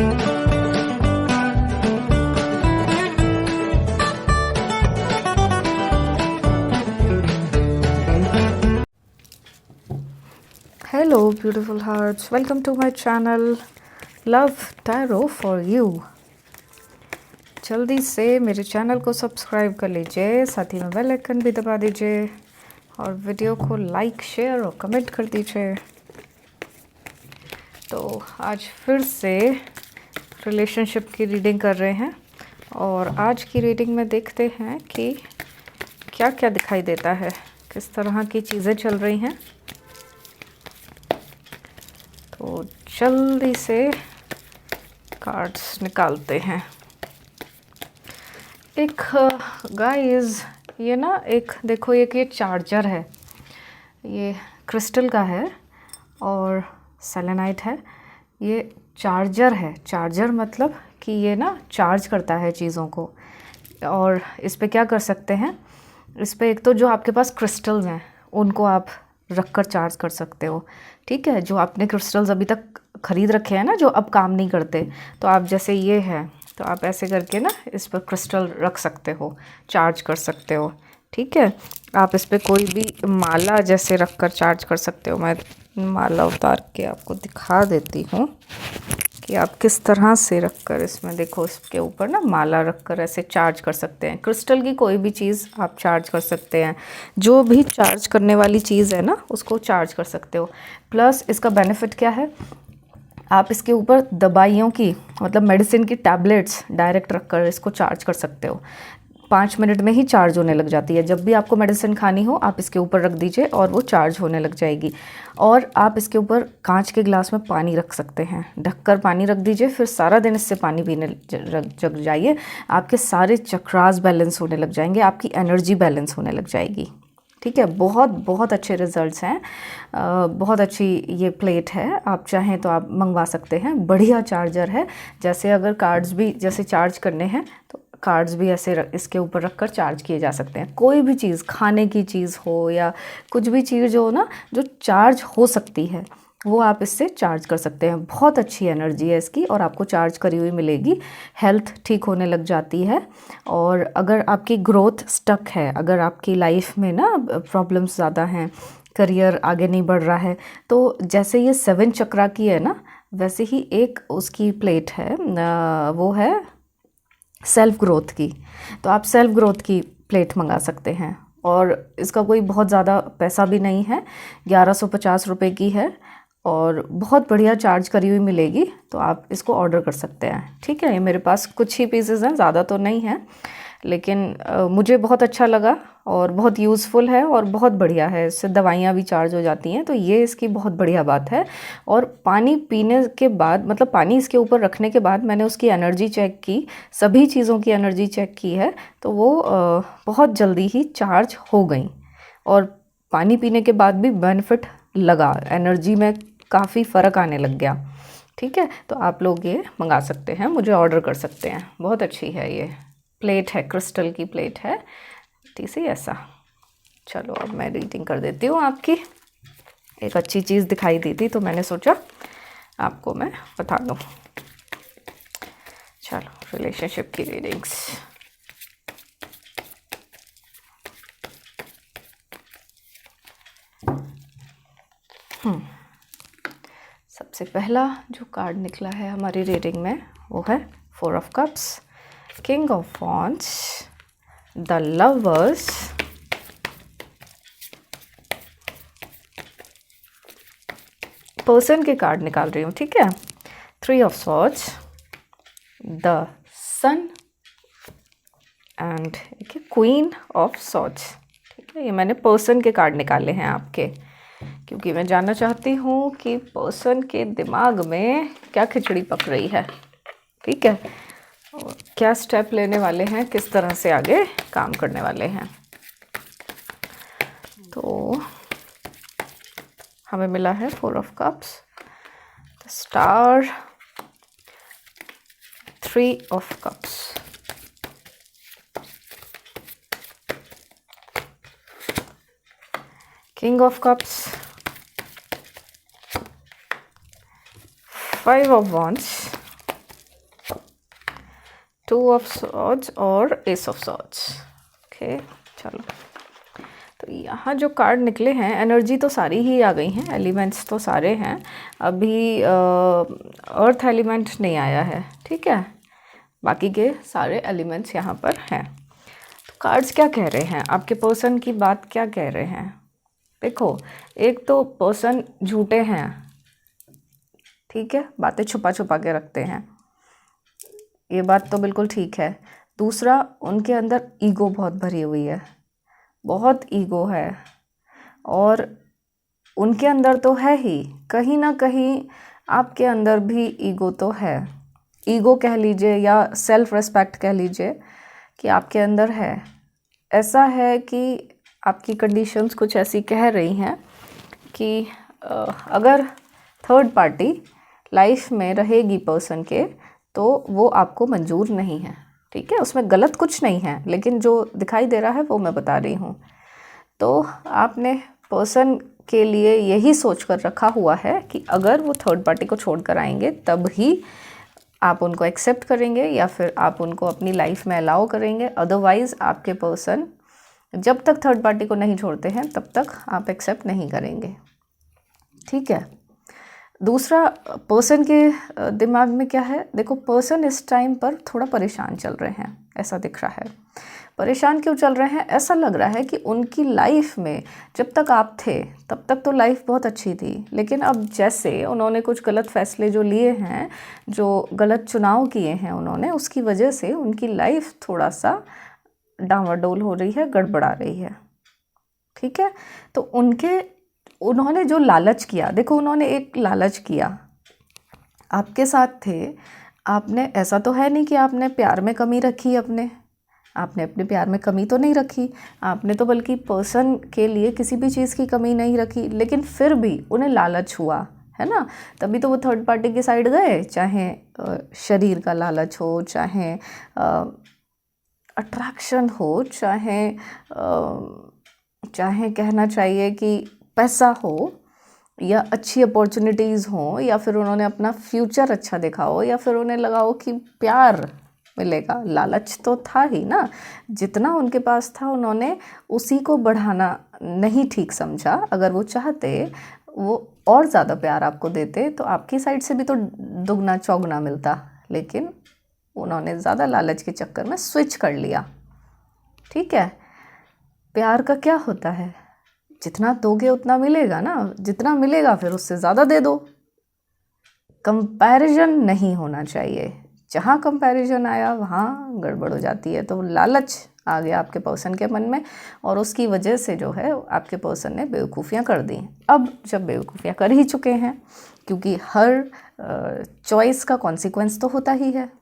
Hello, beautiful hearts. Welcome to my channel Love Tarot for You. जल्दी से मेरे channel को सब्सक्राइब कर लीजिए, साथ ही में बेल आइकन भी दबा दीजिए और वीडियो को लाइक, शेयर और कमेंट कर दीजिए। तो आज फिर से रिलेशनशिप की रीडिंग कर रहे हैं और आज की रीडिंग में देखते हैं कि क्या क्या दिखाई देता है, किस तरह की चीज़ें चल रही हैं। तो जल्दी से कार्ड्स निकालते हैं। एक गाइस, ये ना एक देखो, एक ये चार्जर है, ये क्रिस्टल का है और सेलेनाइट है। ये चार्जर है। चार्जर मतलब कि ये ना चार्ज करता है चीज़ों को। और इस पे क्या कर सकते हैं, इस पे एक तो जो आपके पास क्रिस्टल्स हैं उनको आप रख कर चार्ज कर सकते हो। ठीक है, जो आपने क्रिस्टल्स अभी तक ख़रीद रखे हैं ना, जो अब काम नहीं करते, तो आप जैसे ये है तो आप ऐसे करके ना इस पर क्रिस्टल रख सकते हो, चार्ज कर सकते हो। ठीक है, आप इस पर कोई भी माला जैसे रख कर चार्ज कर सकते हो। मैं माला उतार के आपको दिखा देती हूँ कि आप किस तरह से रख कर, इसमें देखो इसके ऊपर ना माला रख कर ऐसे चार्ज कर सकते हैं। क्रिस्टल की कोई भी चीज़ आप चार्ज कर सकते हैं, जो भी चार्ज करने वाली चीज़ है ना उसको चार्ज कर सकते हो। प्लस इसका बेनिफिट क्या है, आप इसके ऊपर दवाइयों की मतलब मेडिसिन की टैबलेट्स डायरेक्ट रख कर इसको चार्ज कर सकते हो। 5 मिनट में ही चार्ज होने लग जाती है। जब भी आपको मेडिसिन खानी हो आप इसके ऊपर रख दीजिए और वो चार्ज होने लग जाएगी। और आप इसके ऊपर कांच के गिलास में पानी रख सकते हैं, ढककर पानी रख दीजिए, फिर सारा दिन इससे पानी पीने जग जाइए। आपके सारे चक्रास बैलेंस होने लग जाएंगे, आपकी एनर्जी बैलेंस होने लग जाएगी। ठीक है, बहुत बहुत अच्छे रिजल्ट्स हैं। बहुत अच्छी ये प्लेट है, आप चाहें तो आप मंगवा सकते हैं। बढ़िया चार्जर है। जैसे अगर कार्ड्स भी जैसे चार्ज करने हैं तो कार्ड्स भी ऐसे इसके ऊपर रख कर चार्ज किए जा सकते हैं। कोई भी चीज़, खाने की चीज़ हो या कुछ भी चीज़ हो ना जो चार्ज हो सकती है, वो आप इससे चार्ज कर सकते हैं। बहुत अच्छी एनर्जी है इसकी और आपको चार्ज करी हुई मिलेगी। हेल्थ ठीक होने लग जाती है। और अगर आपकी ग्रोथ स्टक है, अगर आपकी लाइफ में ना प्रॉब्लम्स ज़्यादा हैं, करियर आगे नहीं बढ़ रहा है, तो जैसे ये 7 चक्रा की है ना, वैसे ही एक उसकी प्लेट है, वो है सेल्फ ग्रोथ की। तो आप सेल्फ ग्रोथ की प्लेट मंगा सकते हैं और इसका कोई बहुत ज़्यादा पैसा भी नहीं है, 1150 रुपये की है और बहुत बढ़िया चार्ज करी हुई मिलेगी। तो आप इसको ऑर्डर कर सकते हैं। ठीक है, ये मेरे पास कुछ ही पीसेस हैं, ज़्यादा तो नहीं है, लेकिन मुझे बहुत अच्छा लगा और बहुत यूज़फुल है और बहुत बढ़िया है। इससे दवाइयाँ भी चार्ज हो जाती हैं, तो ये इसकी बहुत बढ़िया बात है। और पानी पीने के बाद, मतलब पानी इसके ऊपर रखने के बाद मैंने उसकी एनर्जी चेक की, सभी चीज़ों की एनर्जी चेक की है, तो वो बहुत जल्दी ही चार्ज हो गई। और पानी पीने के बाद भी बेनिफिट लगा, एनर्जी में काफ़ी फ़र्क आने लग गया। ठीक है, तो आप लोग ये मंगा सकते हैं, मुझे ऑर्डर कर सकते हैं। बहुत अच्छी है ये प्लेट, है क्रिस्टल की प्लेट है। ठीक है, ऐसा। चलो अब मैं रीडिंग कर देती हूँ आपकी। एक अच्छी चीज़ दिखाई दी थी तो मैंने सोचा आपको मैं बता दूँ। चलो, रिलेशनशिप की रीडिंग्स। सबसे पहला जो कार्ड निकला है हमारी रीडिंग में वो है 4 of cups, king of wands, the lovers, person के कार्ड निकाल रही हूँ। ठीक है, 3 of swords, the sun and queen of swords. ठीक है, ये मैंने पर्सन के कार्ड निकाले हैं आपके, क्योंकि मैं जानना चाहती हूँ कि पर्सन के दिमाग में क्या खिचड़ी पक रही है। ठीक है, और क्या स्टेप लेने वाले हैं, किस तरह से आगे काम करने वाले हैं। तो हमें मिला है 4 of cups, the star, 3 of cups, king of cups, 5 of wands, 2 of swords और एस ऑफ सॉर्ड्स। ओके, चलो, तो यहाँ जो कार्ड निकले हैं, एनर्जी तो सारी ही आ गई हैं, एलिमेंट्स तो सारे हैं, अभी अर्थ एलिमेंट नहीं आया है, ठीक है, बाकी के सारे एलिमेंट्स यहाँ पर हैं। तो कार्ड्स क्या कह रहे हैं, आपके पर्सन की बात क्या कह रहे हैं? देखो, एक तो पर्सन झूठे हैं, ठीक है, बातें छुपा छुपा के रखते हैं, ये बात तो बिल्कुल ठीक है। दूसरा, उनके अंदर ईगो बहुत भरी हुई है, बहुत ईगो है, और उनके अंदर तो है ही, कहीं ना कहीं आपके अंदर भी ईगो तो है। ईगो कह लीजिए या सेल्फ रिस्पेक्ट कह लीजिए कि आपके अंदर है। ऐसा है कि आपकी कंडीशंस कुछ ऐसी कह रही हैं कि अगर थर्ड पार्टी लाइफ में रहेगी पर्सन के, तो वो आपको मंजूर नहीं है, ठीक है, उसमें गलत कुछ नहीं है, लेकिन जो दिखाई दे रहा है वो मैं बता रही हूँ। तो आपने पर्सन के लिए यही सोच कर रखा हुआ है कि अगर वो थर्ड पार्टी को छोड़ कर आएंगे तब ही आप उनको एक्सेप्ट करेंगे या फिर आप उनको अपनी लाइफ में अलाउ करेंगे, अदरवाइज़ आपके पर्सन जब तक थर्ड पार्टी को नहीं छोड़ते हैं तब तक आप एक्सेप्ट नहीं करेंगे, ठीक है। दूसरा, पर्सन के दिमाग में क्या है, देखो, पर्सन इस टाइम पर थोड़ा परेशान चल रहे हैं, ऐसा दिख रहा है। परेशान क्यों चल रहे हैं? ऐसा लग रहा है कि उनकी लाइफ में जब तक आप थे तब तक तो लाइफ बहुत अच्छी थी, लेकिन अब जैसे उन्होंने कुछ गलत फैसले जो लिए हैं, जो गलत चुनाव किए हैं उन्होंने, उसकी वजह से उनकी लाइफ थोड़ा सा डांवाडोल हो रही है, गड़बड़ा रही है, ठीक है। तो उन्होंने जो लालच किया, देखो, उन्होंने एक लालच किया, आपके साथ थे, आपने, ऐसा तो है नहीं कि आपने प्यार में कमी रखी, आपने अपने प्यार में कमी तो नहीं रखी, आपने तो बल्कि पर्सन के लिए किसी भी चीज़ की कमी नहीं रखी, लेकिन फिर भी उन्हें लालच हुआ, है ना, तभी तो वो थर्ड पार्टी की साइड गए, चाहे शरीर का लालच हो, चाहे अट्रैक्शन हो, चाहे कहना चाहिए कि पैसा हो, या अच्छी अपॉर्चुनिटीज़ हो, या फिर उन्होंने अपना फ्यूचर अच्छा देखा हो, या फिर उन्हें लगा हो कि प्यार मिलेगा। लालच तो था ही ना, जितना उनके पास था उन्होंने उसी को बढ़ाना नहीं ठीक समझा। अगर वो चाहते वो और ज़्यादा प्यार आपको देते तो आपकी साइड से भी तो दुगना चौगुना मिलता, लेकिन उन्होंने ज़्यादा लालच के चक्कर में स्विच कर लिया, ठीक है। प्यार का क्या होता है, जितना दोगे उतना मिलेगा ना, जितना मिलेगा फिर उससे ज़्यादा दे दो। कंपैरिजन नहीं होना चाहिए, जहाँ कंपैरिजन आया वहाँ गड़बड़ हो जाती है। तो लालच आ गया आपके पर्सन के मन में, और उसकी वजह से जो है आपके पर्सन ने बेवकूफ़ियाँ कर दी। अब जब बेवकूफ़ियाँ कर ही चुके हैं, क्योंकि हर चॉइस का कॉन्सिक्वेंस तो होता ही है,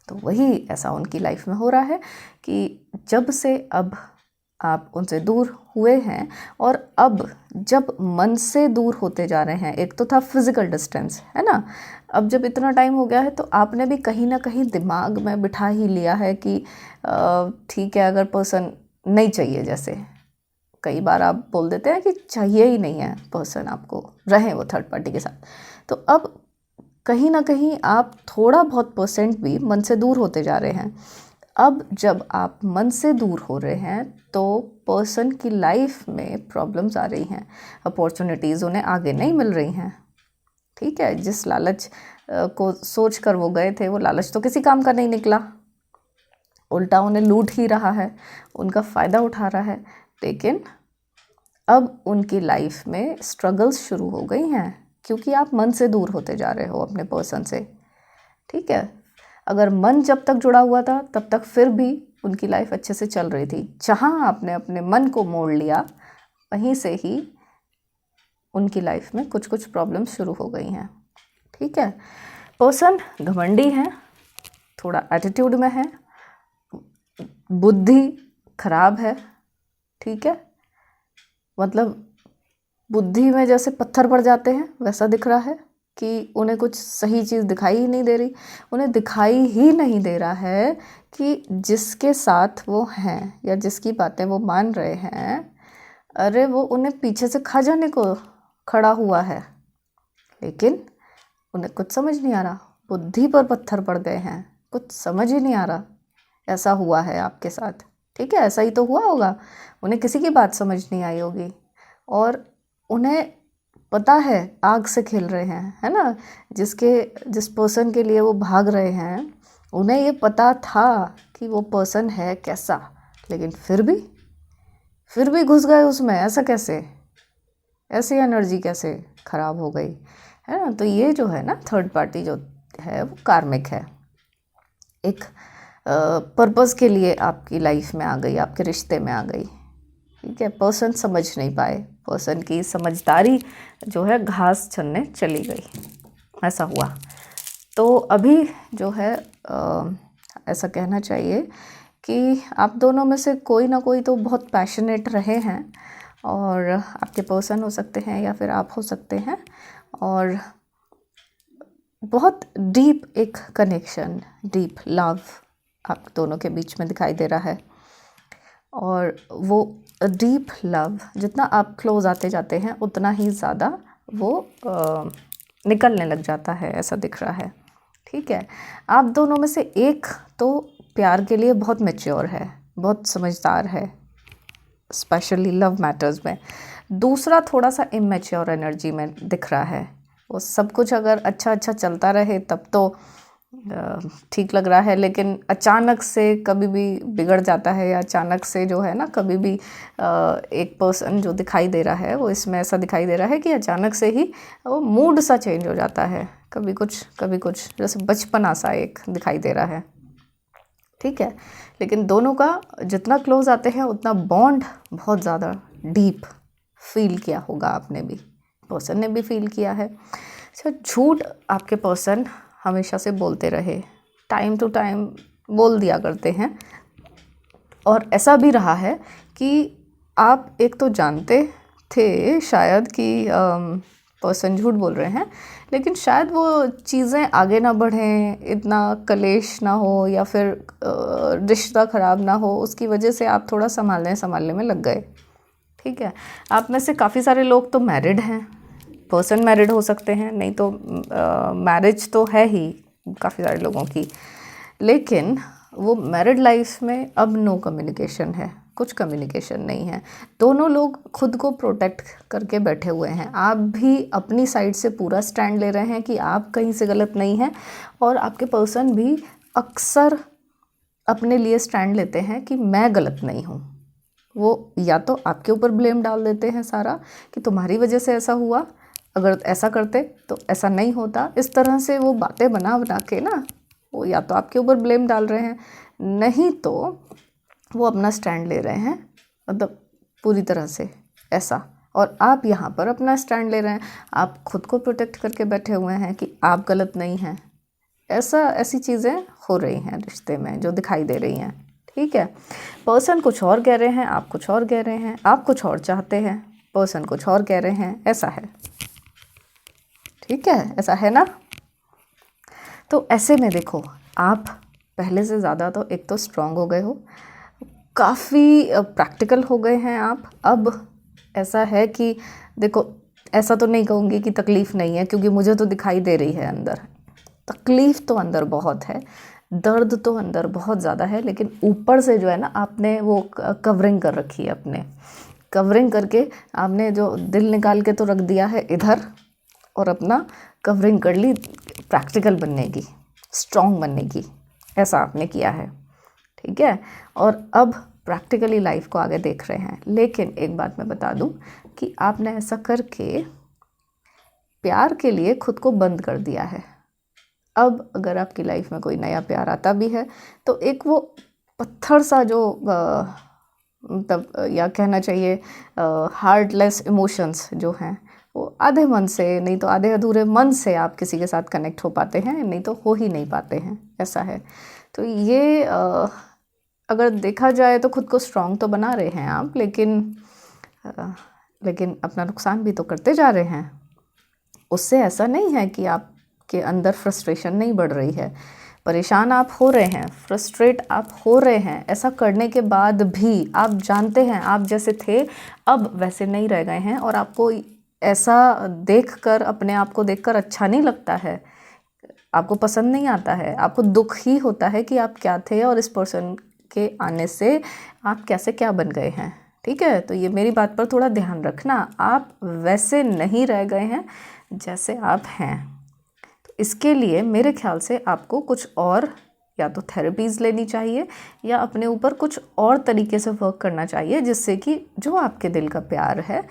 तो वही ऐसा उनकी लाइफ में हो रहा है कि जब से अब आप उनसे दूर हुए हैं, और अब जब मन से दूर होते जा रहे हैं, एक तो था फिज़िकल डिस्टेंस, है ना, अब जब इतना टाइम हो गया है तो आपने भी कहीं ना कहीं दिमाग में बिठा ही लिया है कि ठीक है, अगर पर्सन नहीं चाहिए, जैसे कई बार आप बोल देते हैं कि चाहिए ही नहीं है पर्सन आपको, रहें वो थर्ड पार्टी के साथ, तो अब कहीं ना कहीं आप थोड़ा बहुत परसेंट भी मन से दूर होते जा रहे हैं। अब जब आप मन से दूर हो रहे हैं तो पर्सन की लाइफ में प्रॉब्लम्स आ रही हैं, अपॉर्चुनिटीज़ उन्हें आगे नहीं मिल रही हैं, ठीक है। जिस लालच को सोच कर वो गए थे, वो लालच तो किसी काम का नहीं निकला, उल्टा उन्हें लूट ही रहा है, उनका फ़ायदा उठा रहा है। लेकिन अब उनकी लाइफ में स्ट्रगल्स शुरू हो गई हैं, क्योंकि आप मन से दूर होते जा रहे हो अपने पर्सन से, ठीक है। अगर मन जब तक जुड़ा हुआ था तब तक फिर भी उनकी लाइफ अच्छे से चल रही थी, जहाँ आपने अपने मन को मोड़ लिया वहीं से ही उनकी लाइफ में कुछ कुछ प्रॉब्लम्स शुरू हो गई हैं, ठीक है। पर्सन घमंडी हैं, थोड़ा एटीट्यूड में है, बुद्धि खराब है, ठीक है, मतलब बुद्धि में जैसे पत्थर पड़ जाते हैं वैसा दिख रहा है कि उन्हें कुछ सही चीज़ दिखाई ही नहीं दे रही। उन्हें दिखाई ही नहीं दे रहा है कि जिसके साथ वो हैं या जिसकी बातें वो मान रहे हैं, अरे वो उन्हें पीछे से खा जाने को खड़ा हुआ है, लेकिन उन्हें कुछ समझ नहीं आ रहा, बुद्धि पर पत्थर पड़ गए हैं, कुछ समझ ही नहीं आ रहा ऐसा हुआ है आपके साथ। ठीक है, ऐसा ही तो हुआ होगा, उन्हें किसी की बात समझ नहीं आई होगी और उन्हें पता है आग से खेल रहे हैं, है ना। जिस पर्सन के लिए वो भाग रहे हैं उन्हें ये पता था कि वो पर्सन है कैसा, लेकिन फिर भी घुस गए उसमें। ऐसा कैसे, ऐसी एनर्जी कैसे खराब हो गई, है ना। तो ये जो है ना थर्ड पार्टी जो है वो कार्मिक है, एक पर्पस के लिए आपकी लाइफ में आ गई, आपके रिश्ते में आ गई। ठीक है, पर्सन समझ नहीं पाए, पर्सन की समझदारी जो है घास चरने चली गई, ऐसा हुआ। तो अभी जो है ऐसा कहना चाहिए कि आप दोनों में से कोई ना कोई तो बहुत पैशनेट रहे हैं, और आपके पर्सन हो सकते हैं या फिर आप हो सकते हैं, और बहुत डीप एक कनेक्शन, डीप लव आप दोनों के बीच में दिखाई दे रहा है। और वो डीप लव जितना आप क्लोज आते जाते हैं उतना ही ज़्यादा वो निकलने लग जाता है, ऐसा दिख रहा है। ठीक है, आप दोनों में से एक तो प्यार के लिए बहुत मैच्योर है, बहुत समझदार है, स्पेशली लव मैटर्स में। दूसरा थोड़ा सा इमेच्योर एनर्जी में दिख रहा है। वो सब कुछ अगर अच्छा चलता रहे तब तो ठीक लग रहा है, लेकिन अचानक से कभी भी बिगड़ जाता है, या अचानक से जो है ना कभी भी एक पर्सन जो दिखाई दे रहा है वो इसमें ऐसा दिखाई दे रहा है कि अचानक से ही वो मूड सा चेंज हो जाता है, कभी कुछ जैसे बचपना सा एक दिखाई दे रहा है। ठीक है, लेकिन दोनों का जितना क्लोज आते हैं उतना बॉन्ड बहुत ज़्यादा डीप फील किया होगा आपने भी, पर्सन ने भी फील किया है। अच्छा, झूठ आपके पर्सन हमेशा से बोलते रहे, टाइम टू टाइम बोल दिया करते हैं, और ऐसा भी रहा है कि आप एक तो जानते थे शायद कि पर्सन झूठ बोल रहे हैं, लेकिन शायद वो चीज़ें आगे ना बढ़ें, इतना कलेश ना हो, या फिर रिश्ता ख़राब ना हो, उसकी वजह से आप थोड़ा संभालने में लग गए। ठीक है, आप में से काफ़ी सारे लोग तो मैरिड हैं, पर्सन मैरिड हो सकते हैं, नहीं तो मैरिज तो है ही काफ़ी सारे लोगों की, लेकिन वो मैरिड लाइफ में अब नो कम्युनिकेशन है, कुछ कम्युनिकेशन नहीं है। दोनों लोग खुद को प्रोटेक्ट करके बैठे हुए हैं। आप भी अपनी साइड से पूरा स्टैंड ले रहे हैं कि आप कहीं से गलत नहीं हैं, और आपके पर्सन भी अक्सर अपने लिए स्टैंड लेते हैं कि मैं गलत नहीं हूँ। वो या तो आपके ऊपर ब्लेम डाल देते हैं सारा कि तुम्हारी वजह से ऐसा हुआ, अगर ऐसा करते तो ऐसा नहीं होता। इस तरह से वो बातें बना के ना वो या तो आपके ऊपर ब्लेम डाल रहे हैं, नहीं तो वो अपना स्टैंड ले रहे हैं, मतलब पूरी तरह से ऐसा। और आप यहाँ पर अपना स्टैंड ले रहे हैं, आप खुद को प्रोटेक्ट करके बैठे हुए हैं कि आप गलत नहीं हैं। ऐसी चीज़ें हो रही हैं रिश्ते में जो दिखाई दे रही हैं। ठीक है, पर्सन कुछ और कह रहे हैं, आप कुछ और कह रहे हैं, आप कुछ और चाहते हैं, पर्सन कुछ और कह रहे हैं, ऐसा है। ठीक है, ऐसा है ना। तो ऐसे में देखो, आप पहले से ज़्यादा तो एक तो स्ट्रॉन्ग हो गए हो, काफ़ी प्रैक्टिकल हो गए हैं आप। अब ऐसा है कि देखो, ऐसा तो नहीं कहूँगी कि तकलीफ़ नहीं है, क्योंकि मुझे तो दिखाई दे रही है अंदर तकलीफ़ तो अंदर बहुत है, दर्द तो अंदर बहुत ज़्यादा है, लेकिन ऊपर से जो है ना आपने वो कवरिंग कर रखी है, अपने कवरिंग करके आपने जो दिल निकाल के तो रख दिया है इधर, और अपना कवरिंग कर ली प्रैक्टिकल बनने की, स्ट्रॉन्ग बनने की, ऐसा आपने किया है। ठीक है, और अब प्रैक्टिकली लाइफ को आगे देख रहे हैं। लेकिन एक बात मैं बता दूं कि आपने ऐसा करके प्यार के लिए खुद को बंद कर दिया है। अब अगर आपकी लाइफ में कोई नया प्यार आता भी है तो एक वो पत्थर सा जो मतलब या कहना चाहिए हार्टलेस इमोशंस जो हैं, वो आधे मन से, नहीं तो आधे अधूरे मन से आप किसी के साथ कनेक्ट हो पाते हैं, नहीं तो हो ही नहीं पाते हैं, ऐसा है। तो ये अगर देखा जाए तो खुद को स्ट्रॉन्ग तो बना रहे हैं आप, लेकिन अपना नुकसान भी तो करते जा रहे हैं। उससे ऐसा नहीं है कि आपके अंदर फ्रस्ट्रेशन नहीं बढ़ रही है, परेशान आप हो रहे हैं, फ्रस्ट्रेट आप हो रहे हैं। ऐसा करने के बाद भी आप जानते हैं आप जैसे थे अब वैसे नहीं रह गए हैं, और आपको ऐसा देखकर, अपने आप को देखकर अच्छा नहीं लगता है। आपको पसंद नहीं आता है, आपको दुख ही होता है कि आप क्या थे और इस पर्सन के आने से आप कैसे क्या बन गए हैं। ठीक है, तो ये मेरी बात पर थोड़ा ध्यान रखना, आप वैसे नहीं रह गए हैं जैसे आप हैं। तो इसके लिए मेरे ख्याल से आपको कुछ और या तो थेरेपीज़ लेनी चाहिए या अपने ऊपर कुछ और तरीके से वर्क करना चाहिए, जिससे कि जो आपके दिल का प्यार है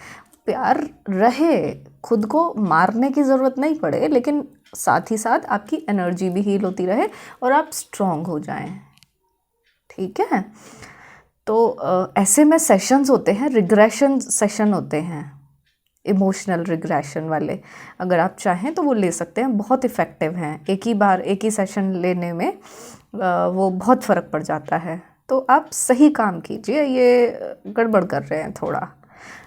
प्यार रहे, खुद को मारने की ज़रूरत नहीं पड़े, लेकिन साथ ही साथ आपकी एनर्जी भी हील होती रहे और आप स्ट्रॉन्ग हो जाएं। ठीक है, तो ऐसे में सेशंस होते हैं, रिग्रेशन सेशन होते हैं, इमोशनल रिग्रेशन वाले, अगर आप चाहें तो वो ले सकते हैं, बहुत इफ़ेक्टिव हैं। एक ही बार एक ही सेशन लेने में वो बहुत फ़र्क पड़ जाता है। तो आप सही काम कीजिए, ये गड़बड़ कर रहे हैं थोड़ा।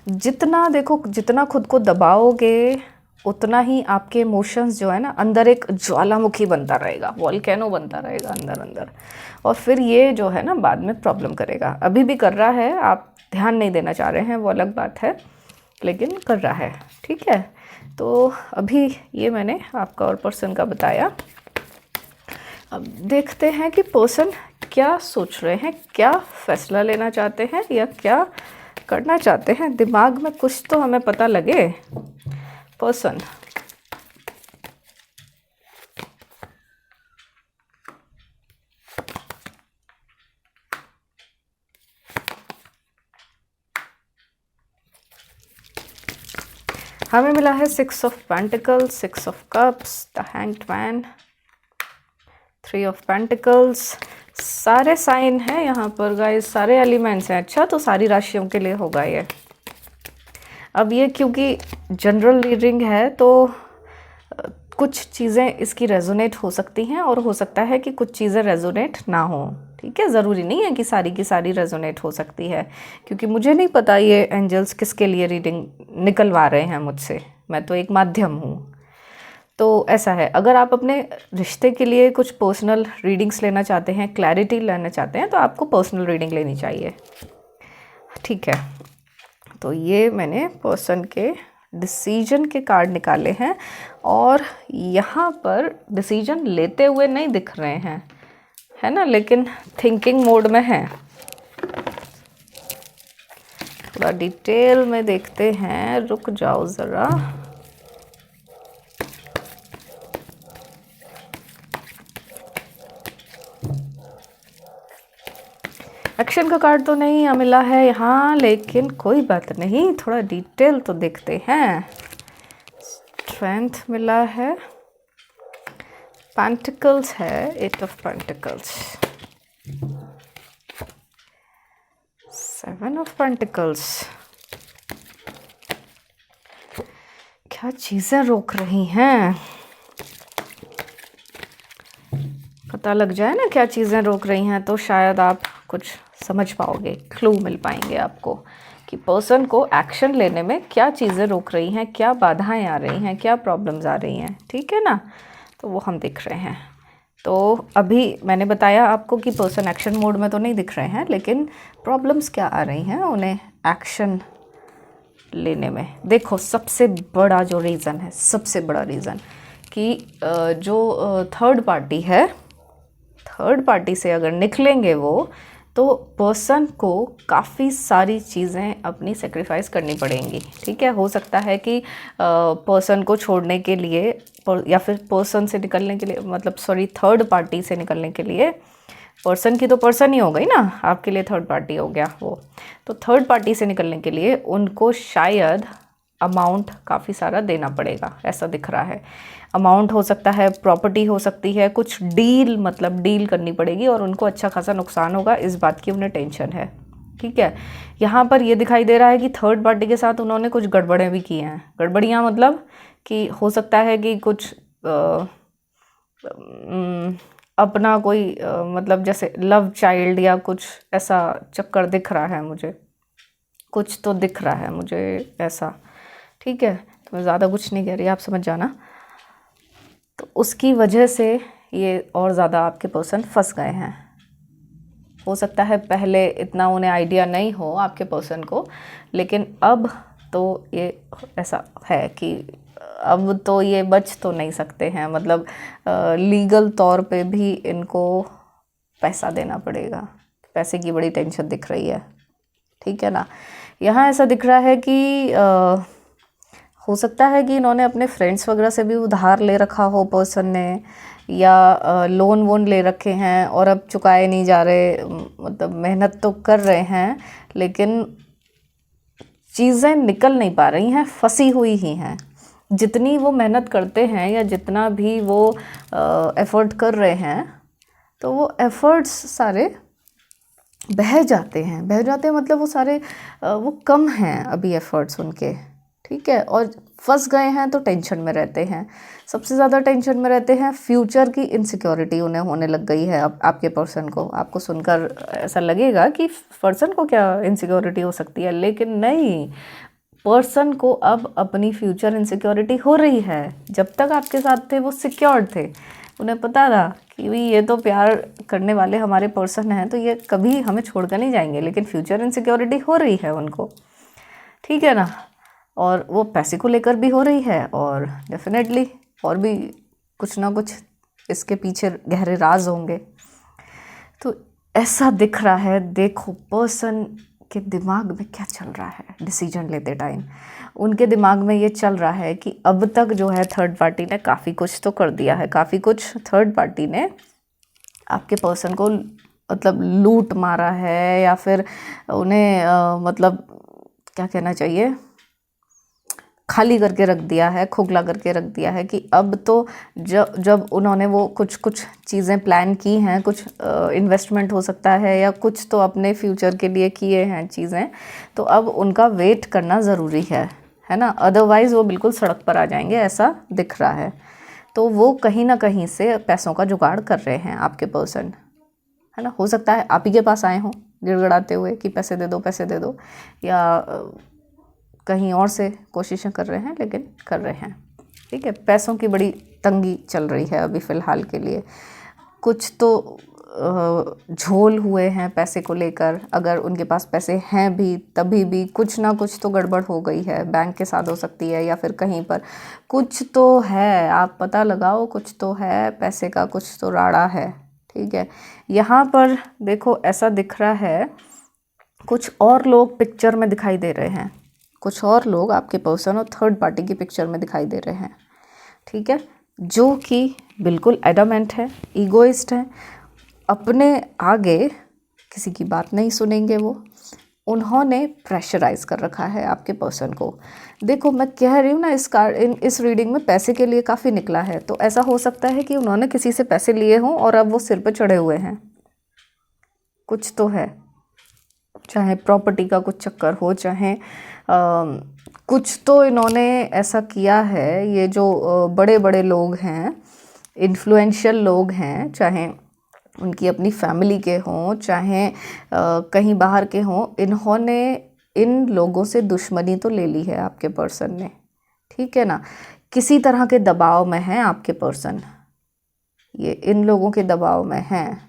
जितना देखो, जितना खुद को दबाओगे उतना ही आपके इमोशंस जो है ना अंदर एक ज्वालामुखी बनता रहेगा, वॉल्केनो बनता रहेगा अंदर अंदर, और फिर ये जो है ना बाद में प्रॉब्लम करेगा। अभी भी कर रहा है, आप ध्यान नहीं देना चाह रहे हैं वो अलग बात है, लेकिन कर रहा है। ठीक है, तो अभी ये मैंने आपका और पर्सन का बताया। अब देखते हैं कि पर्सन क्या सोच रहे हैं, क्या फैसला लेना चाहते हैं या क्या करना चाहते हैं। दिमाग में कुछ तो हमें पता लगे। पर्सन हमें मिला है 6 of pentacles, 6 of cups, the hanged man, 3 of pentacles. सारे साइन हैं यहाँ पर गाइस, सारे एलिमेंट्स हैं। अच्छा, तो सारी राशियों के लिए होगा ये। अब ये क्योंकि जनरल रीडिंग है तो कुछ चीज़ें इसकी रेजोनेट हो सकती हैं और हो सकता है कि कुछ चीज़ें रेजोनेट ना हो। ठीक है, ज़रूरी नहीं है कि सारी की सारी रेजोनेट हो सकती है, क्योंकि मुझे नहीं पता ये एंजल्स किसके लिए रीडिंग निकलवा रहे हैं मुझसे, मैं तो एक माध्यम हूँ। तो ऐसा है, अगर आप अपने रिश्ते के लिए कुछ पर्सनल रीडिंग्स लेना चाहते हैं, क्लैरिटी लेना चाहते हैं, तो आपको पर्सनल रीडिंग लेनी चाहिए। ठीक है, तो ये मैंने पर्सन के डिसीजन के कार्ड निकाले हैं और यहाँ पर डिसीजन लेते हुए नहीं दिख रहे हैं, है ना, लेकिन थिंकिंग मोड में है। थोड़ा डिटेल में देखते हैं, रुक जाओ ज़रा। एक्शन का कार्ड तो नहीं मिला है यहाँ, लेकिन कोई बात नहीं, थोड़ा डिटेल तो देखते हैं। स्ट्रेंथ मिला है, पेंटिकल्स है, 8 ऑफ पेंटिकल्स, 7 ऑफ पेंटिकल्स। क्या चीज़ें रोक रही हैं, पता लग जाए ना क्या चीज़ें रोक रही हैं तो शायद आप कुछ समझ पाओगे, क्लू मिल पाएंगे आपको कि पर्सन को एक्शन लेने में क्या चीज़ें रोक रही हैं, क्या बाधाएं आ रही हैं, क्या प्रॉब्लम्स आ रही हैं। ठीक है ना, तो वो हम दिख रहे हैं। तो अभी मैंने बताया आपको कि पर्सन एक्शन मोड में तो नहीं दिख रहे हैं, लेकिन प्रॉब्लम्स क्या आ रही हैं उन्हें एक्शन लेने में। देखो, सबसे बड़ा जो रीज़न है, सबसे बड़ा रीज़न कि जो थर्ड पार्टी है, थर्ड पार्टी से अगर निकलेंगे वो, तो पर्सन को काफ़ी सारी चीज़ें अपनी सेक्रीफाइस करनी पड़ेंगी। ठीक है, हो सकता है कि पर्सन को छोड़ने के लिए या फिर पर्सन से निकलने के लिए, मतलब सॉरी, थर्ड पार्टी से निकलने के लिए, पर्सन की तो पर्सन ही हो गई ना, आपके लिए थर्ड पार्टी हो गया वो, तो थर्ड पार्टी से निकलने के लिए उनको शायद अमाउंट काफ़ी सारा देना पड़ेगा, ऐसा दिख रहा है। अमाउंट हो सकता है, प्रॉपर्टी हो सकती है, कुछ डील, मतलब डील करनी पड़ेगी और उनको अच्छा खासा नुकसान होगा, इस बात की उन्हें टेंशन है। ठीक है, यहाँ पर ये दिखाई दे रहा है कि थर्ड पार्टी के साथ उन्होंने कुछ गड़बड़ें भी की हैं। गड़बड़ियाँ मतलब कि हो सकता है कि कुछ अपना कोई मतलब जैसे लव चाइल्ड या कुछ ऐसा चक्कर दिख रहा है मुझे, कुछ तो दिख रहा है मुझे ऐसा। ठीक है, तो मैं ज़्यादा कुछ नहीं कह रही, आप समझ जाना। तो उसकी वजह से ये और ज़्यादा आपके पर्सन फंस गए हैं। हो सकता है पहले इतना उन्हें आइडिया नहीं हो आपके पर्सन को, लेकिन अब तो ये ऐसा है कि अब तो ये बच तो नहीं सकते हैं, मतलब लीगल तौर पे भी इनको पैसा देना पड़ेगा। पैसे की बड़ी टेंशन दिख रही है, ठीक है ना। यहाँ ऐसा दिख रहा है कि हो सकता है कि इन्होंने अपने फ्रेंड्स वगैरह से भी उधार ले रखा हो पर्सन ने, या लोन वोन ले रखे हैं और अब चुकाए नहीं जा रहे, मतलब मेहनत तो कर रहे हैं लेकिन चीज़ें निकल नहीं पा रही हैं, फंसी हुई ही हैं। जितनी वो मेहनत करते हैं या जितना भी वो एफ़र्ट कर रहे हैं, तो वो एफ़र्ट्स सारे बह जाते हैं मतलब वो सारे वो कम हैं अभी एफ़र्ट्स उनके, ठीक है। और फंस गए हैं तो टेंशन में रहते हैं, सबसे ज़्यादा टेंशन में रहते हैं। फ्यूचर की इनसिक्योरिटी उन्हें होने लग गई है। अब आपके पर्सन को, आपको सुनकर ऐसा लगेगा कि पर्सन को क्या इनसिक्योरिटी हो सकती है, लेकिन नहीं, पर्सन को अब अपनी फ्यूचर इनसिक्योरिटी हो रही है। जब तक आपके साथ थे वो सिक्योर्ड थे, उन्हें पता था कि भाई ये तो प्यार करने वाले हमारे पर्सन हैं, तो ये कभी हमें छोड़कर नहीं जाएंगे, लेकिन फ्यूचर इनसिक्योरिटी हो रही है उनको, ठीक है ना। और वो पैसे को लेकर भी हो रही है, और डेफिनेटली और भी कुछ ना कुछ इसके पीछे गहरे राज होंगे। तो ऐसा दिख रहा है। देखो पर्सन के दिमाग में क्या चल रहा है डिसीजन लेते टाइम, उनके दिमाग में ये चल रहा है कि अब तक जो है थर्ड पार्टी ने काफ़ी कुछ तो कर दिया है, काफ़ी कुछ थर्ड पार्टी ने आपके पर्सन को मतलब लूट मारा है, या फिर उन्हें मतलब क्या कहना चाहिए, खाली करके रख दिया है, खोखला करके रख दिया है कि अब तो जब उन्होंने वो कुछ चीज़ें प्लान की हैं, कुछ इन्वेस्टमेंट हो सकता है या कुछ तो अपने फ्यूचर के लिए किए हैं चीज़ें, तो अब उनका वेट करना ज़रूरी है ना, अदरवाइज़ वो बिल्कुल सड़क पर आ जाएंगे, ऐसा दिख रहा है। तो वो कहीं ना कहीं से पैसों का जुगाड़ कर रहे हैं आपके पर्सन, है ना। हो सकता है आप ही के पास आए हों गिड़गिड़ाते हुए कि पैसे दे दो, या कहीं और से कोशिशें कर रहे हैं, लेकिन कर रहे हैं, ठीक है। पैसों की बड़ी तंगी चल रही है अभी फ़िलहाल के लिए। कुछ तो झोल हुए हैं पैसे को लेकर, अगर उनके पास पैसे हैं भी तभी भी कुछ ना कुछ तो गड़बड़ हो गई है, बैंक के साथ हो सकती है या फिर कहीं पर कुछ तो है, आप पता लगाओ, कुछ तो है, पैसे का कुछ तो राड़ा है, ठीक है। यहाँ पर देखो ऐसा दिख रहा है कुछ और लोग पिक्चर में दिखाई दे रहे हैं, कुछ और लोग आपके पर्सन और थर्ड पार्टी की पिक्चर में दिखाई दे रहे हैं, ठीक है, जो कि बिल्कुल एडमेंट है, ईगोइस्ट है, अपने आगे किसी की बात नहीं सुनेंगे वो। उन्होंने प्रेशराइज कर रखा है आपके पर्सन को। देखो मैं कह रही हूँ ना, इस रीडिंग में पैसे के लिए काफ़ी निकला है, तो ऐसा हो सकता है कि उन्होंने किसी से पैसे लिए हों और अब वो सिर पे चढ़े हुए हैं, कुछ तो है, चाहे प्रॉपर्टी का कुछ चक्कर हो, चाहे कुछ तो इन्होंने ऐसा किया है। ये जो बड़े बड़े लोग हैं, इन्फ्लुएंशियल लोग हैं, चाहे उनकी अपनी फैमिली के हों, चाहे कहीं बाहर के हों, इन्होंने इन लोगों से दुश्मनी तो ले ली है आपके पर्सन ने, ठीक है ना। किसी तरह के दबाव में है आपके पर्सन, ये इन लोगों के दबाव में हैं,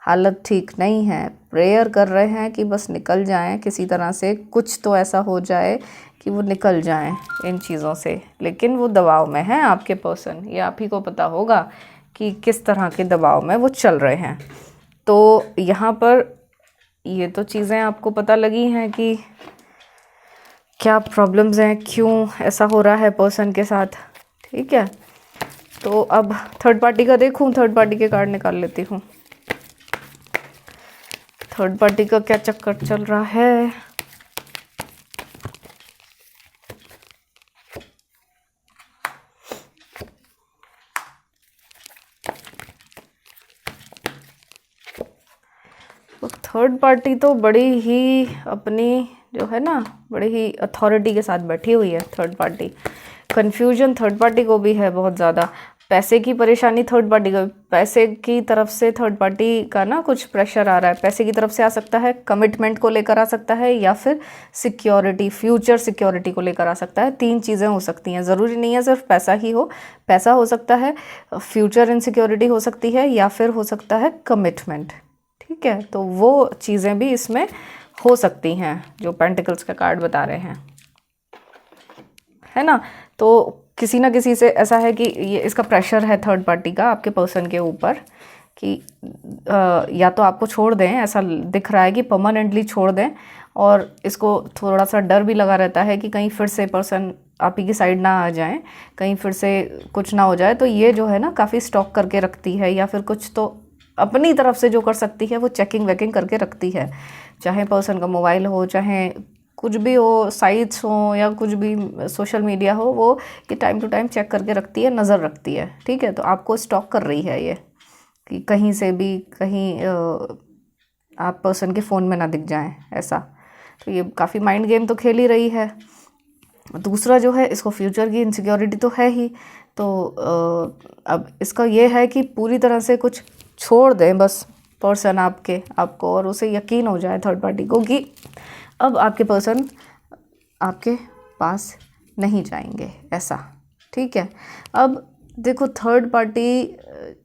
हालत ठीक नहीं है, प्रेयर कर रहे हैं कि बस निकल जाएं किसी तरह से, कुछ तो ऐसा हो जाए कि वो निकल जाएं इन चीज़ों से, लेकिन वो दबाव में है आपके पर्सन। ये आप ही को पता होगा कि किस तरह के दबाव में वो चल रहे हैं। तो यहाँ पर ये तो चीज़ें आपको पता लगी हैं कि क्या प्रॉब्लम्स हैं, क्यों ऐसा हो रहा है पर्सन के साथ, ठीक है। तो अब थर्ड पार्टी का देखूँ, थर्ड पार्टी के कार्ड निकाल लेती हूँ। थर्ड पार्टी का क्या चक्कर चल रहा है। तो थर्ड पार्टी तो बड़ी ही अपनी जो है ना, बड़ी ही अथॉरिटी के साथ बैठी हुई है third party. Confusion third party को भी है बहुत ज़्यादा, पैसे की परेशानी थर्ड पार्टी का, पैसे की तरफ से थर्ड पार्टी का ना कुछ प्रेशर आ रहा है, पैसे की तरफ से आ सकता है, कमिटमेंट को लेकर आ सकता है, या फिर सिक्योरिटी, फ्यूचर सिक्योरिटी को लेकर आ सकता है। तीन चीज़ें हो सकती हैं, ज़रूरी नहीं है सिर्फ पैसा ही हो, पैसा हो सकता है, फ्यूचर इनसिक्योरिटी हो सकती है, या फिर हो सकता है कमिटमेंट, ठीक है। तो वो चीज़ें भी इसमें हो सकती हैं जो पेंटिकल्स का कार्ड बता रहे हैं, है ना। तो किसी ना किसी से ऐसा है कि ये इसका प्रेशर है थर्ड पार्टी का आपके पर्सन के ऊपर कि या तो आपको छोड़ दें, ऐसा दिख रहा है कि परमानेंटली छोड़ दें, और इसको थोड़ा सा डर भी लगा रहता है कि कहीं फिर से पर्सन आप ही की साइड ना आ जाएं, कहीं फिर से कुछ ना हो जाए। तो ये जो है ना काफ़ी स्टॉक करके रखती है, या फिर कुछ तो अपनी तरफ से जो कर सकती है वो चेकिंग वेकिंग करके रखती है, चाहे पर्सन का मोबाइल हो, चाहे कुछ भी हो, साइट्स हो या कुछ भी सोशल मीडिया हो, वो ये टाइम टू टाइम चेक करके रखती है, नज़र रखती है। ठीक है, तो आपको स्टॉक कर रही है ये कि कहीं से भी कहीं आप पर्सन के फ़ोन में ना दिख जाएं ऐसा। तो ये काफ़ी माइंड गेम तो खेल ही रही है। दूसरा जो है, इसको फ्यूचर की इनसिक्योरिटी तो है ही, तो अब इसका ये है कि पूरी तरह से कुछ छोड़ दें बस पर्सन आपको, और उसे यकीन हो जाए थर्ड पार्टी को कि अब आपके पर्सन आपके पास नहीं जाएंगे ऐसा। ठीक है, अब देखो थर्ड पार्टी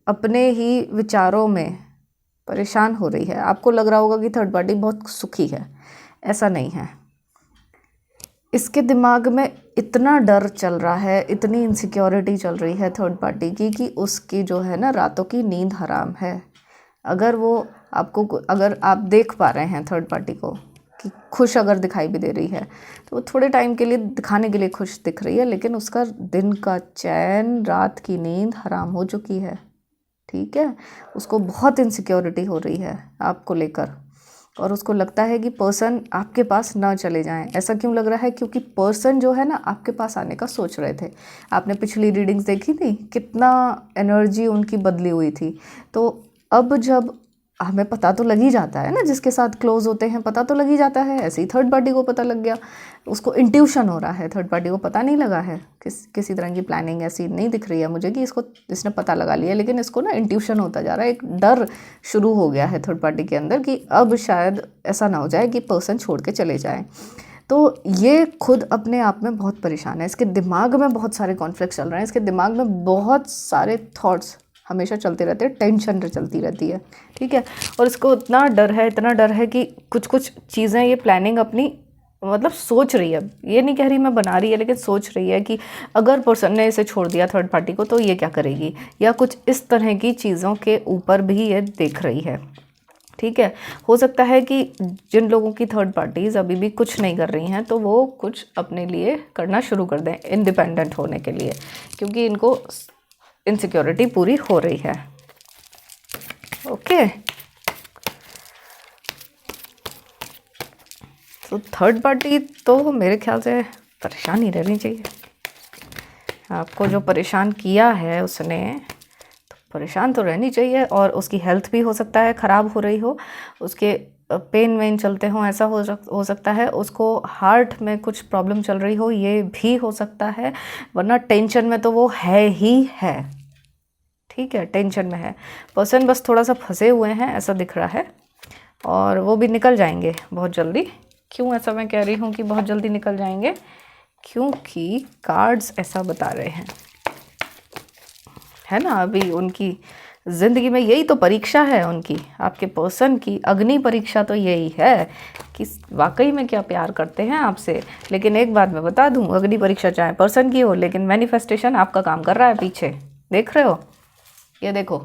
अपने ही विचारों में परेशान हो रही है। आपको लग रहा होगा कि थर्ड पार्टी बहुत सुखी है, ऐसा नहीं है। इसके दिमाग में इतना डर चल रहा है, इतनी इनसिक्योरिटी चल रही है थर्ड पार्टी की कि उसकी जो है ना रातों की नींद हराम है। अगर आप देख पा रहे हैं थर्ड पार्टी को कि खुश अगर दिखाई भी दे रही है, तो वो थोड़े टाइम के लिए दिखाने के लिए खुश दिख रही है, लेकिन उसका दिन का चैन, रात की नींद हराम हो चुकी है। ठीक है, उसको बहुत इनसिक्योरिटी हो रही है आपको लेकर, और उसको लगता है कि पर्सन आपके पास ना चले जाएं। ऐसा क्यों लग रहा है? क्योंकि पर्सन जो है ना आपके पास आने का सोच रहे थे। आपने पिछली रीडिंग्स देखी थी, कितना एनर्जी उनकी बदली हुई थी। तो अब जब हमें पता तो लग ही जाता है ना, जिसके साथ क्लोज होते हैं पता तो लग ही जाता है। ऐसे ही थर्ड पार्टी को पता लग गया, उसको इंट्यूशन हो रहा है। थर्ड पार्टी को पता नहीं लगा है, किसी तरह की प्लानिंग ऐसी नहीं दिख रही है मुझे कि इसने पता लगा लिया, लेकिन इसको ना इंट्यूशन होता जा रहा है। एक डर शुरू हो गया है थर्ड पार्टी के अंदर कि अब शायद ऐसा ना हो जाए कि पर्सन छोड़ के चले जाए। तो ये खुद अपने आप में बहुत परेशान है। इसके दिमाग में बहुत सारे कॉन्फ्लिक्ट चल रहे हैं, इसके दिमाग में बहुत सारे थॉट्स हमेशा चलते रहते हैं, टेंशन चलती रहती है। ठीक है, और इसको इतना डर है कि कुछ कुछ चीज़ें ये प्लानिंग अपनी मतलब सोच रही है। ये नहीं कह रही मैं बना रही है, लेकिन सोच रही है कि अगर पर्सन ने इसे छोड़ दिया थर्ड पार्टी को तो ये क्या करेगी, या कुछ इस तरह की चीज़ों के ऊपर भी ये देख रही है। ठीक है, हो सकता है कि जिन लोगों की थर्ड पार्टीज़ अभी भी कुछ नहीं कर रही हैं तो वो कुछ अपने लिए करना शुरू कर दें, इंडिपेंडेंट होने के लिए, क्योंकि इनको इनसिक्योरिटी पूरी हो रही है। ओके, तो थर्ड पार्टी तो मेरे ख्याल से परेशान ही रहनी चाहिए। आपको जो परेशान किया है उसने, तो परेशान तो रहनी चाहिए। और उसकी हेल्थ भी हो सकता है ख़राब हो रही हो, उसके पेन वेन चलते हों, ऐसा हो सकता है। उसको हार्ट में कुछ प्रॉब्लम चल रही हो, ये भी हो सकता है। वरना टेंशन में तो वो है ही है। ठीक है, टेंशन में है पर्सन, बस थोड़ा सा फंसे हुए हैं ऐसा दिख रहा है, और वो भी निकल जाएंगे बहुत जल्दी। क्यों ऐसा मैं कह रही हूँ कि बहुत जल्दी निकल जाएंगे? क्योंकि कार्ड्स ऐसा बता रहे हैं, है ना। अभी उनकी ज़िंदगी में यही तो परीक्षा है उनकी, आपके पर्सन की अग्नि परीक्षा तो यही है कि वाकई में क्या प्यार करते हैं आपसे। लेकिन एक बात मैं बता दूं, अग्नि परीक्षा चाहे पर्सन की हो, लेकिन मैनिफेस्टेशन आपका काम कर रहा है पीछे, देख रहे हो? ये देखो,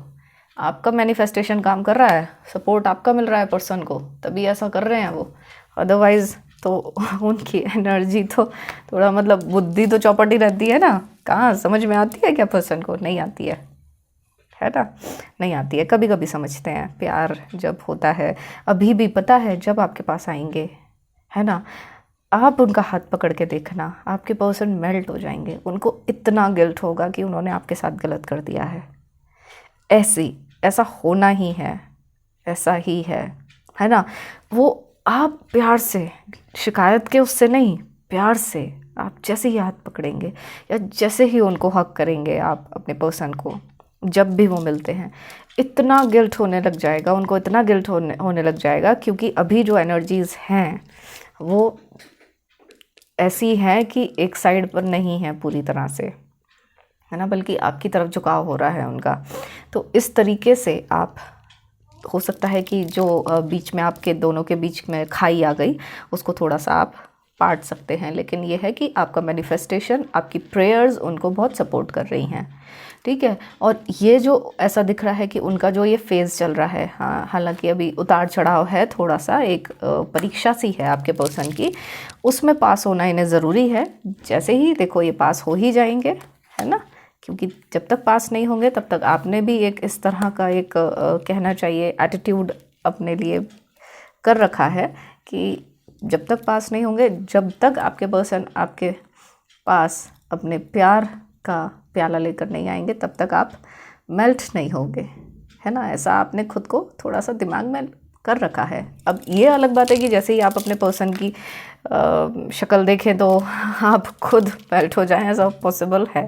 आपका मैनिफेस्टेशन काम कर रहा है, सपोर्ट आपका मिल रहा है पर्सन को, तभी ऐसा कर रहे हैं वो। अदरवाइज़ तो उनकी एनर्जी तो थोड़ा मतलब बुद्धि तो चौपटी रहती है ना, कहाँ समझ में आती है क्या पर्सन को? नहीं आती है ना, नहीं आती है। कभी कभी समझते हैं प्यार जब होता है, अभी भी पता है जब आपके पास आएंगे, है ना, आप उनका हाथ पकड़ के देखना, आपके पर्सन मेल्ट हो जाएंगे। उनको इतना गिल्ट होगा कि उन्होंने आपके साथ गलत कर दिया है। ऐसा होना ही है, ऐसा ही है ना। वो आप प्यार से, शिकायत के उससे नहीं, प्यार से आप जैसे ही हाथ पकड़ेंगे या जैसे ही उनको हक करेंगे आप अपने पर्सन को, जब भी वो मिलते हैं, इतना गिल्ट होने लग जाएगा उनको, इतना गिल्ट होने लग जाएगा। क्योंकि अभी जो एनर्जीज़ हैं वो ऐसी हैं कि एक साइड पर नहीं है पूरी तरह से, है ना, बल्कि आपकी तरफ झुकाव हो रहा है उनका। तो इस तरीके से आप, हो सकता है कि जो बीच में आपके दोनों के बीच में खाई आ गई, उसको थोड़ा सा आप बांट सकते हैं, लेकिन ये है कि आपका मैनिफेस्टेशन, आपकी प्रेयर्स उनको बहुत सपोर्ट कर रही हैं, ठीक है। और ये जो ऐसा दिख रहा है कि उनका जो ये फेज़ चल रहा है, हाँ, हालांकि अभी उतार चढ़ाव है थोड़ा सा, एक परीक्षा सी है आपके पर्सन की, उसमें पास होना इन्हें ज़रूरी है। जैसे ही देखो ये पास हो ही जाएंगे, है ना, क्योंकि जब तक पास नहीं होंगे तब तक आपने भी एक इस तरह का एक कहना चाहिए एटीट्यूड अपने लिए कर रखा है कि जब तक पास नहीं होंगे, जब तक आपके पर्सन आपके पास अपने प्यार का प्याला लेकर नहीं आएंगे, तब तक आप मेल्ट नहीं होंगे, है ना। ऐसा आपने खुद को थोड़ा सा दिमाग में कर रखा है। अब ये अलग बात है कि जैसे ही आप अपने पर्सन की शक्ल देखें तो आप खुद मेल्ट हो जाएं, ऐसा पॉसिबल है,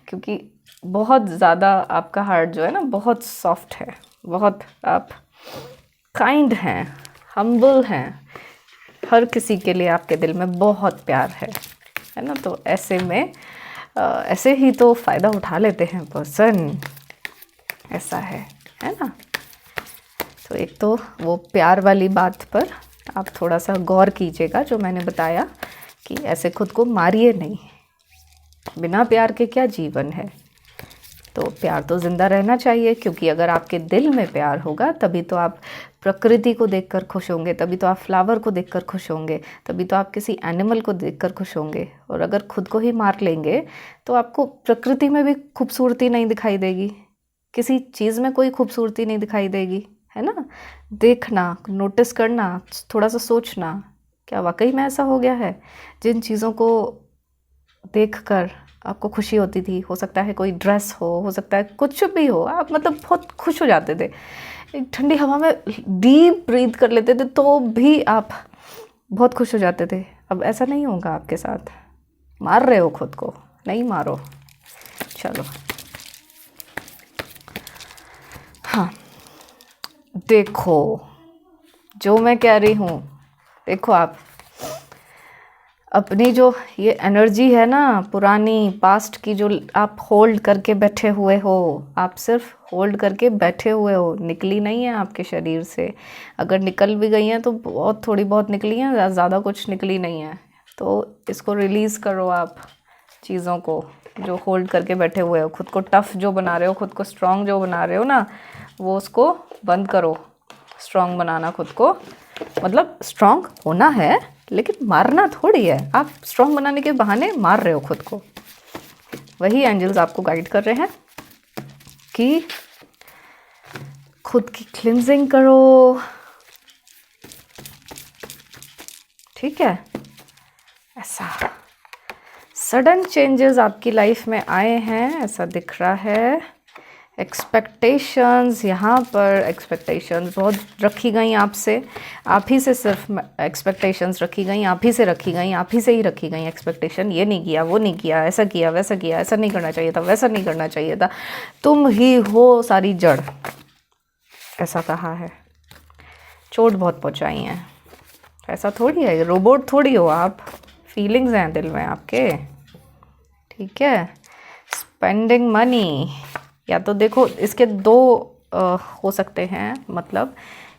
क्योंकि बहुत ज़्यादा आपका हार्ट जो है ना बहुत सॉफ्ट है, बहुत आप काइंड हैं, हम्बल हैं, हर किसी के लिए आपके दिल में बहुत प्यार है ना। तो ऐसे में ऐसे ही तो फ़ायदा उठा लेते हैं पर्सन, ऐसा है ना। तो एक तो वो प्यार वाली बात पर आप थोड़ा सा गौर कीजिएगा, जो मैंने बताया कि ऐसे खुद को मारिए नहीं, बिना प्यार के क्या जीवन है। तो प्यार तो ज़िंदा रहना चाहिए, क्योंकि अगर आपके दिल में प्यार होगा तभी तो आप प्रकृति को देखकर खुश होंगे, तभी तो आप फ्लावर को देखकर खुश होंगे, तभी तो आप किसी एनिमल को देखकर खुश होंगे। और अगर खुद को ही मार लेंगे तो आपको प्रकृति में भी खूबसूरती नहीं दिखाई देगी, किसी चीज़ में कोई खूबसूरती नहीं दिखाई देगी, है ना। देखना, नोटिस करना, थोड़ा सा सोचना, क्या वाकई में ऐसा हो गया है? जिन चीज़ों को देखकर आपको खुशी होती थी, हो सकता है कोई ड्रेस हो सकता है कुछ भी हो, आप मतलब बहुत खुश हो जाते थे, एक ठंडी हवा में डीप ब्रीथ कर लेते थे तो भी आप बहुत खुश हो जाते थे। अब ऐसा नहीं होगा आपके साथ। मार रहे हो खुद को, नहीं मारो। चलो, हाँ, देखो जो मैं कह रही हूँ, देखो आप अपनी जो ये एनर्जी है ना पुरानी पास्ट की, जो आप होल्ड करके बैठे हुए हो, आप सिर्फ होल्ड करके बैठे हुए हो, निकली नहीं है आपके शरीर से। अगर निकल भी गई हैं तो बहुत थोड़ी बहुत निकली हैं, ज़्यादा कुछ निकली नहीं है। तो इसको रिलीज़ करो आप, चीज़ों को जो होल्ड करके बैठे हुए हो, खुद को टफ़ जो बना रहे हो, खुद को स्ट्रॉन्ग जो बना रहे हो ना, वो उसको बंद करो। स्ट्रॉन्ग बनाना खुद को, मतलब स्ट्रॉन्ग होना है लेकिन मारना थोड़ी है। आप स्ट्रॉन्ग बनाने के बहाने मार रहे हो खुद को। वही एंजल्स आपको गाइड कर रहे हैं कि खुद की क्लिनजिंग करो, ठीक है। ऐसा सडन चेंजेस आपकी लाइफ में आए हैं, ऐसा दिख रहा है। एक्सपेक्टेशंस, यहाँ पर एक्सपेक्टेशंस बहुत रखी गई आपसे, आप ही से सिर्फ एक्सपेक्टेशंस रखी गई, आप ही से रखी गई, आप ही से ही रखी गई एक्सपेक्टेशन। ये नहीं किया, वो नहीं किया, ऐसा किया, वैसा किया, ऐसा नहीं करना चाहिए था, वैसा नहीं करना चाहिए था, तुम ही हो सारी जड़, ऐसा कहा है। चोट बहुत पहुँचाई हैं, ऐसा थोड़ी है, रोबोट थोड़ी हो आप, फीलिंग्स हैं दिल में आपके, ठीक है। स्पेंडिंग मनी, या तो देखो इसके दो हो सकते हैं, मतलब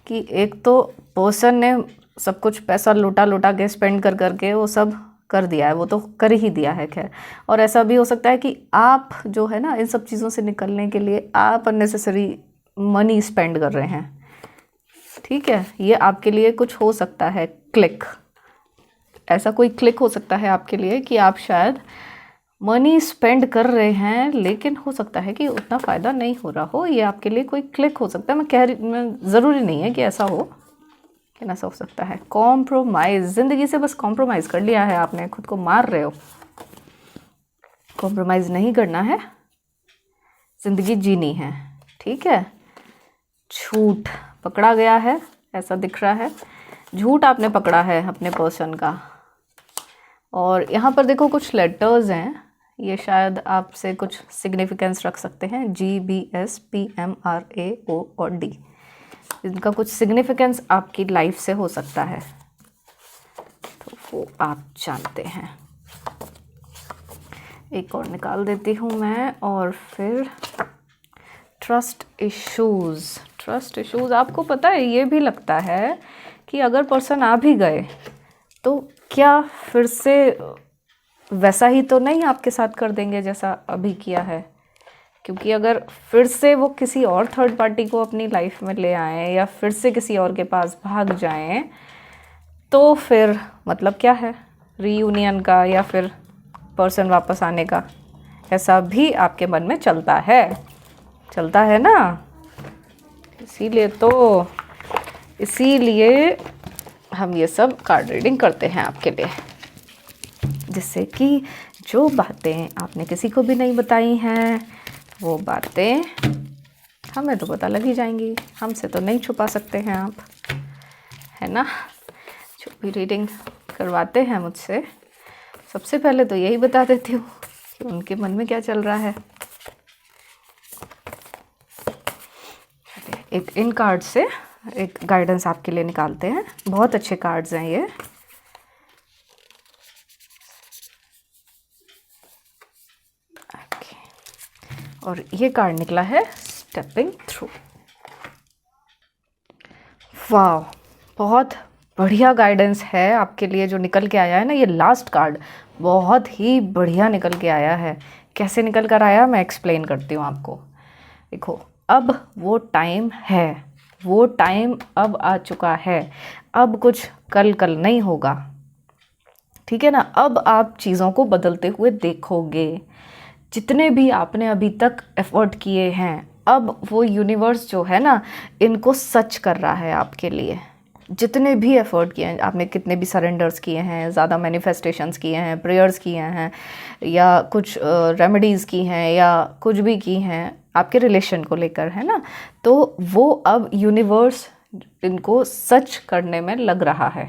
कि एक तो पर्सन ने सब कुछ पैसा लुटा लुटा के स्पेंड कर करके वो सब कर दिया है, वो तो कर ही दिया है खैर। और ऐसा भी हो सकता है कि आप जो है ना इन सब चीज़ों से निकलने के लिए आप अननेसेसरी मनी स्पेंड कर रहे हैं, ठीक है। ये आपके लिए कुछ हो सकता है क्लिक, ऐसा कोई क्लिक हो सकता है आपके लिए कि आप शायद मनी स्पेंड कर रहे हैं, लेकिन हो सकता है कि उतना फ़ायदा नहीं हो रहा हो। ये आपके लिए कोई क्लिक हो सकता है। मैं ज़रूरी नहीं है कि ऐसा हो, लेकिन ऐसा हो सकता है। कॉम्प्रोमाइज़, ज़िंदगी से बस कॉम्प्रोमाइज़ कर लिया है आपने, खुद को मार रहे हो। कॉम्प्रोमाइज़ नहीं करना है, ज़िंदगी जीनी है, ठीक है। झूठ पकड़ा गया है, ऐसा दिख रहा है। झूठ आपने पकड़ा है अपने पर्सन का। और यहाँ पर देखो कुछ लेटर्स हैं, ये शायद आपसे कुछ सिग्निफिकेंस रख सकते हैं। GBSPMRAO और D, इनका कुछ सिग्निफिकेंस आपकी लाइफ से हो सकता है, तो वो आप जानते हैं। एक और निकाल देती हूँ मैं, और फिर ट्रस्ट इश्यूज़। ट्रस्ट इश्यूज़, आपको पता है ये भी लगता है कि अगर पर्सन आ भी गए तो क्या फिर से वैसा ही तो नहीं आपके साथ कर देंगे जैसा अभी किया है? क्योंकि अगर फिर से वो किसी और थर्ड पार्टी को अपनी लाइफ में ले आएँ या फिर से किसी और के पास भाग जाएं, तो फिर मतलब क्या है रीयूनियन का या फिर पर्सन वापस आने का? ऐसा भी आपके मन में चलता है ना? इसीलिए हम ये सब कार्ड रीडिंग करते हैं आपके लिए, जिससे कि जो बातें आपने किसी को भी नहीं बताई हैं वो बातें हमें तो पता लग ही जाएंगी, हमसे तो नहीं छुपा सकते हैं आप, है ना? जो भी रीडिंग करवाते हैं मुझसे, सबसे पहले तो यही बता देती हूँ कि उनके मन में क्या चल रहा है। एक इन कार्ड से एक गाइडेंस आपके लिए निकालते हैं। बहुत अच्छे कार्ड्स हैं ये। और ये कार्ड निकला है स्टेपिंग थ्रू। वाह, बहुत बढ़िया गाइडेंस है आपके लिए जो निकल के आया है ना। ये लास्ट कार्ड बहुत ही बढ़िया निकल के आया है। कैसे निकल कर आया मैं एक्सप्लेन करती हूँ आपको। देखो, अब वो टाइम है, वो टाइम अब आ चुका है। अब कुछ कल नहीं होगा, ठीक है ना? अब आप चीज़ों को बदलते हुए देखोगे। जितने भी आपने अभी तक एफर्ट किए हैं, अब वो यूनिवर्स जो है ना, इनको सच कर रहा है आपके लिए। जितने भी एफर्ट किए हैं आपने, कितने भी सरेंडर्स किए हैं, ज़्यादा मैनिफेस्टेशंस किए हैं, प्रेयर्स किए हैं, या कुछ रेमेडीज़ की हैं, या कुछ भी की हैं आपके रिलेशन को लेकर, है ना? तो वो अब यूनिवर्स इनको सच करने में लग रहा है,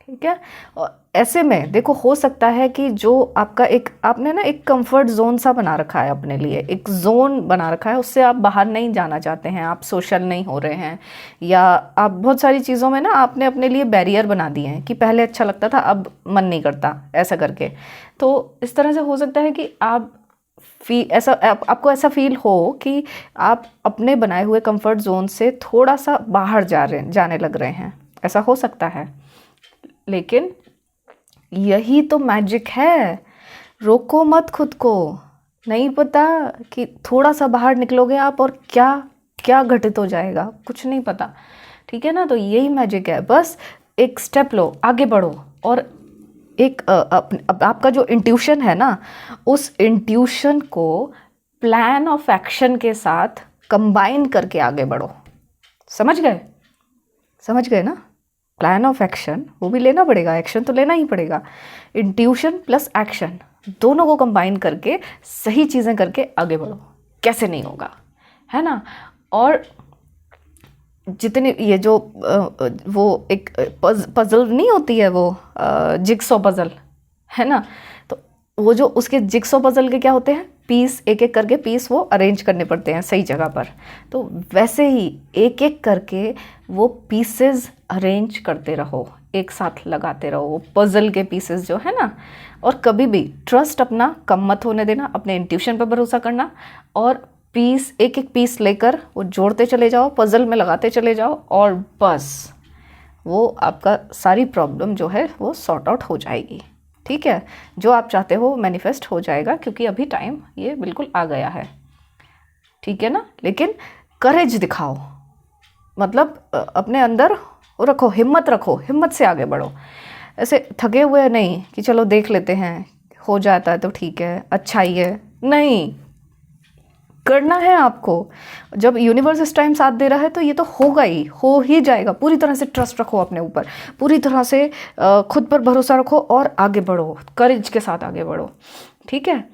ठीक है? और ऐसे में देखो, हो सकता है कि जो आपका आपने ना एक कंफर्ट जोन सा बना रखा है अपने लिए, एक जोन बना रखा है, उससे आप बाहर नहीं जाना चाहते हैं, आप सोशल नहीं हो रहे हैं, या आप बहुत सारी चीज़ों में ना आपने अपने लिए बैरियर बना दिए हैं कि पहले अच्छा लगता था अब मन नहीं करता, ऐसा करके। तो इस तरह से हो सकता है कि आपको ऐसा फील हो कि आप अपने बनाए हुए कंफर्ट जोन से थोड़ा सा बाहर जाने लग रहे हैं, ऐसा हो सकता है। लेकिन यही तो मैजिक है। रोको मत खुद को। नहीं पता कि थोड़ा सा बाहर निकलोगे आप और क्या क्या घटित हो जाएगा, कुछ नहीं पता, ठीक है ना? तो यही मैजिक है। बस एक स्टेप लो, आगे बढ़ो, और एक आपका जो इंट्यूशन है ना, उस इंट्यूशन को प्लान ऑफ एक्शन के साथ कंबाइन करके आगे बढ़ो। समझ गए ना? प्लान ऑफ एक्शन वो भी लेना पड़ेगा, एक्शन तो लेना ही पड़ेगा। इंट्यूशन प्लस एक्शन दोनों को कंबाइन करके सही चीज़ें करके आगे बढ़ो। कैसे नहीं होगा, है ना? और जितनी ये जो वो एक पजल नहीं होती है, वो जिक्सो पजल, है ना? तो वो जो उसके जिक्सो पजल के क्या होते हैं, पीस, एक एक करके पीस वो अरेंज करने पड़ते हैं सही जगह पर। तो वैसे ही एक एक करके वो पीसेस अरेंज करते रहो, एक साथ लगाते रहो वो पजल के पीसेस जो है ना। और कभी भी ट्रस्ट अपना कम मत होने देना, अपने इंट्यूशन पर भरोसा करना, और पीस, एक एक पीस लेकर वो जोड़ते चले जाओ, पजल में लगाते चले जाओ, और बस वो आपका सारी प्रॉब्लम जो है वो सॉर्ट आउट हो जाएगी, ठीक है? जो आप चाहते हो मैनिफेस्ट हो जाएगा, क्योंकि अभी टाइम ये बिल्कुल आ गया है, ठीक है ना? लेकिन करेज दिखाओ, मतलब अपने अंदर रखो, हिम्मत रखो, हिम्मत से आगे बढ़ो। ऐसे थके हुए नहीं कि चलो देख लेते हैं, हो जाता है तो ठीक है, अच्छा ही है, नहीं, करना है आपको। जब यूनिवर्स इस टाइम साथ दे रहा है तो ये तो होगा ही, हो ही जाएगा। पूरी तरह से ट्रस्ट रखो अपने ऊपर, पूरी तरह से खुद पर भरोसा रखो और आगे बढ़ो, करेज के साथ आगे बढ़ो, ठीक है?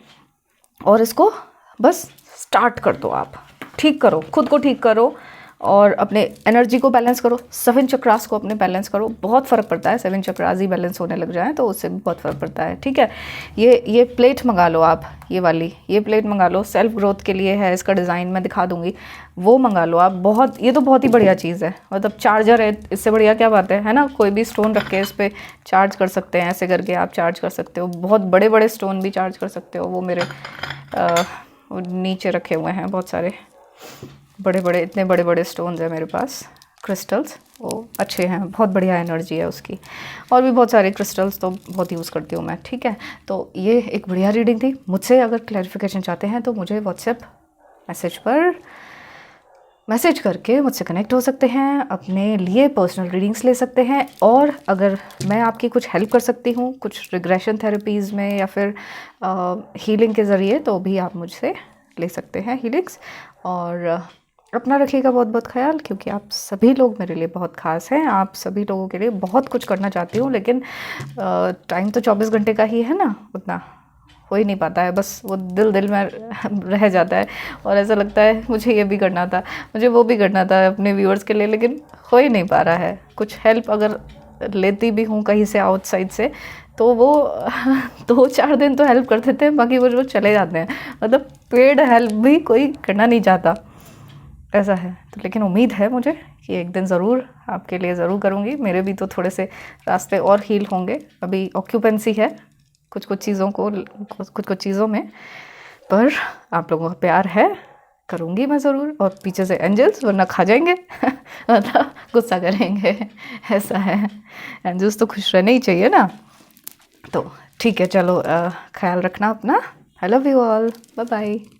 और इसको बस स्टार्ट कर दो आप, ठीक करो, खुद को ठीक करो, और अपने एनर्जी को बैलेंस करो, 7 चक्रास को अपने बैलेंस करो। बहुत फ़र्क पड़ता है, 7 चक्रास ही बैलेंस होने लग जाए तो उससे भी बहुत फ़र्क पड़ता है, ठीक है? ये प्लेट मंगा लो आप, ये प्लेट मंगा लो, सेल्फ ग्रोथ के लिए है। इसका डिज़ाइन मैं दिखा दूँगी, वो मंगा लो आप। ये तो बहुत ही बढ़िया चीज़ है, मतलब चार्जर है, इससे बढ़िया क्या बात है ना? कोई भी स्टोन रख के इस पर चार्ज कर सकते हैं, ऐसे करके आप चार्ज कर सकते हो। बहुत बड़े बड़े स्टोन भी चार्ज कर सकते हो। वो मेरे नीचे रखे हुए हैं बहुत सारे बड़े बड़े, इतने बड़े बड़े स्टोन्स हैं मेरे पास, क्रिस्टल्स वो अच्छे हैं, बहुत बढ़िया एनर्जी है उसकी। और भी बहुत सारे क्रिस्टल्स तो बहुत यूज़ करती हूँ मैं, ठीक है। तो ये एक बढ़िया रीडिंग थी। मुझसे अगर क्लैरिफिकेशन चाहते हैं तो मुझे व्हाट्सएप मैसेज पर मैसेज करके मुझसे कनेक्ट हो सकते हैं, अपने लिए पर्सनल रीडिंग्स ले सकते हैं। और अगर मैं आपकी कुछ हेल्प कर सकती हूँ कुछ रिग्रेशन थेरेपीज़ में या फिर हीलिंग के ज़रिए, तो भी आप मुझसे ले सकते हैं हीलिंग्स। और अपना रखिएगा बहुत बहुत ख्याल, क्योंकि आप सभी लोग मेरे लिए बहुत ख़ास हैं। आप सभी लोगों के लिए बहुत कुछ करना चाहती हूँ, लेकिन टाइम तो 24 घंटे का ही है ना, उतना हो ही नहीं पाता है। बस वो दिल में रह जाता है और ऐसा लगता है मुझे ये भी करना था, मुझे वो भी करना था अपने व्यूअर्स के लिए, लेकिन हो ही नहीं पा रहा है। कुछ हेल्प अगर लेती भी हूँ कहीं से आउटसाइड से, तो वो 2-4 दिन तो हेल्प कर देते हैं, बाकी वो चले जाते हैं। मतलब पेड हेल्प भी कोई करना नहीं चाहता, ऐसा है। तो लेकिन उम्मीद है मुझे कि एक दिन ज़रूर आपके लिए ज़रूर करूँगी। मेरे भी तो थोड़े से रास्ते और हील होंगे, अभी ऑक्यूपेंसी है कुछ कुछ चीज़ों में, पर आप लोगों का प्यार है, करूँगी मैं ज़रूर। और पीछे से एंजल्स वरना खा जाएंगे मतलब गुस्सा करेंगे, ऐसा है। एंजल्स तो खुश रहने ही चाहिए ना। तो ठीक है, चलो ख्याल रखना अपना। I love you all, bye bye.